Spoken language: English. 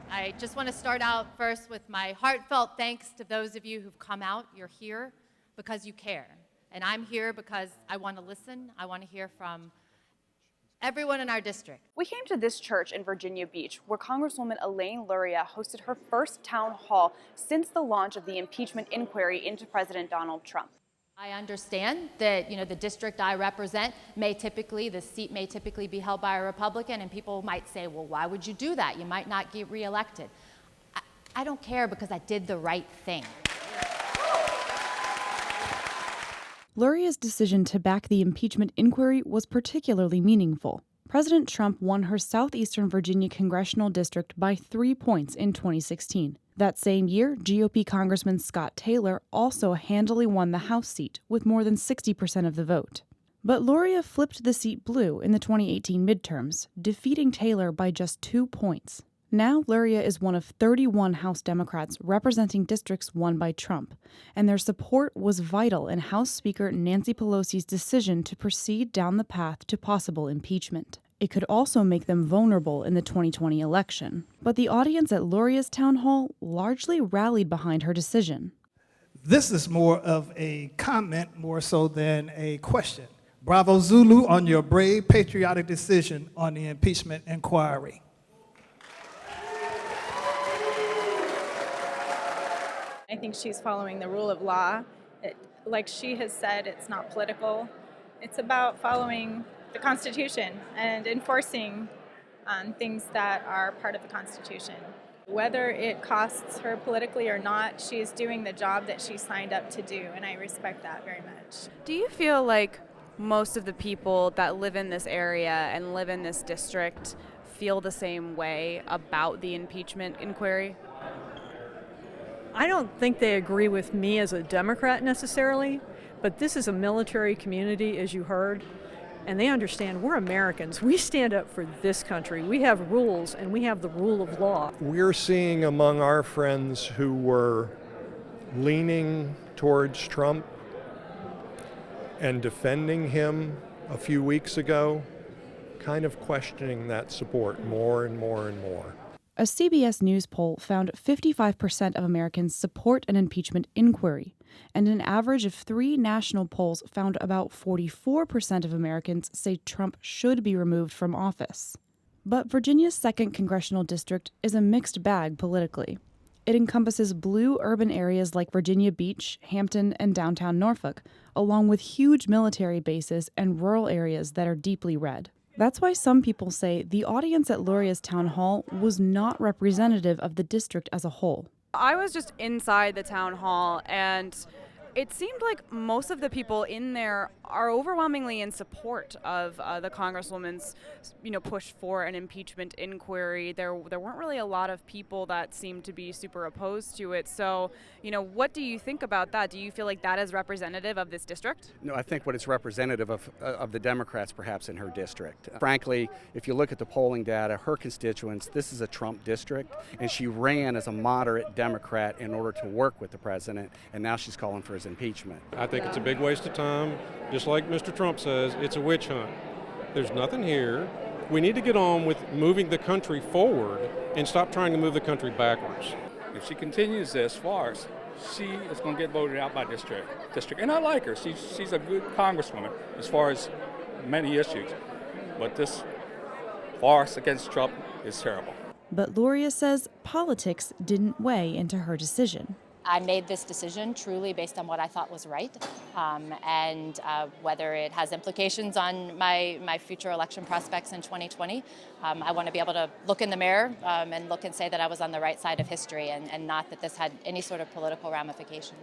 I just want to start out first with my heartfelt thanks to those of you who've come out. You're here because you care. And I'm here because I want to listen. I want to hear from everyone in our district. We came to this church in Virginia Beach where Congresswoman Elaine Luria hosted her first town hall since the launch of the impeachment inquiry into President Donald Trump. I understand that, the district I represent the seat may typically be held by a Republican, and people might say, well, why would you do that? You might not get reelected. I don't care because I did the right thing. Luria's decision to back the impeachment inquiry was particularly meaningful. President Trump won her southeastern Virginia congressional district by 3 points in 2016. That same year, GOP Congressman Scott Taylor also handily won the House seat with more than 60% of the vote. But Luria flipped the seat blue in the 2018 midterms, defeating Taylor by just 2 points. Now, Luria is one of 31 House Democrats representing districts won by Trump, and their support was vital in House Speaker Nancy Pelosi's decision to proceed down the path to possible impeachment. It could also make them vulnerable in the 2020 election. But the audience at Luria's town hall largely rallied behind her decision. This is more of a comment more so than a question. Bravo Zulu on your brave, patriotic decision on the impeachment inquiry. I think she's following the rule of law. Like she has said, it's not political. It's about following the Constitution and enforcing things that are part of the Constitution. Whether it costs her politically or not, she's doing the job that she signed up to do, and I respect that very much. Do you feel like most of the people that live in this area and live in this district feel the same way about the impeachment inquiry? I don't think they agree with me as a Democrat necessarily, but this is a military community, as you heard, and they understand we're Americans. We stand up for this country. We have rules, and we have the rule of law. We're seeing among our friends who were leaning towards Trump and defending him a few weeks ago, kind of questioning that support more and more and more. A CBS News poll found 55% of Americans support an impeachment inquiry, and an average of 3 national polls found about 44% of Americans say Trump should be removed from office. But Virginia's 2nd congressional district is a mixed bag politically. It encompasses blue urban areas like Virginia Beach, Hampton, and downtown Norfolk, along with huge military bases and rural areas that are deeply red. That's why some people say the audience at Luria's town hall was not representative of the district as a whole. I was just inside the town hall, and it seemed like most of the people in there are overwhelmingly in support of the Congresswoman's, push for an impeachment inquiry. There weren't really a lot of people that seemed to be super opposed to it. So, what do you think about that? Do you feel like that is representative of this district? No, I think what it's representative of the Democrats perhaps in her district. Frankly, if you look at the polling data, her constituents, this is a Trump district, and she ran as a moderate Democrat in order to work with the president, and now she's calling for his impeachment. I think it's a big waste of time. Just like Mr. Trump says, it's a witch hunt. There's nothing here. We need to get on with moving the country forward and stop trying to move the country backwards. If she continues this farce, she is going to get voted out by district. And I like her. She's a good congresswoman as far as many issues. But this farce against Trump is terrible. But Luria says politics didn't weigh into her decision. I made this decision truly based on what I thought was right, and whether it has implications on my future election prospects in 2020, I want to be able to look in the mirror and look and say that I was on the right side of history and not that this had any sort of political ramifications.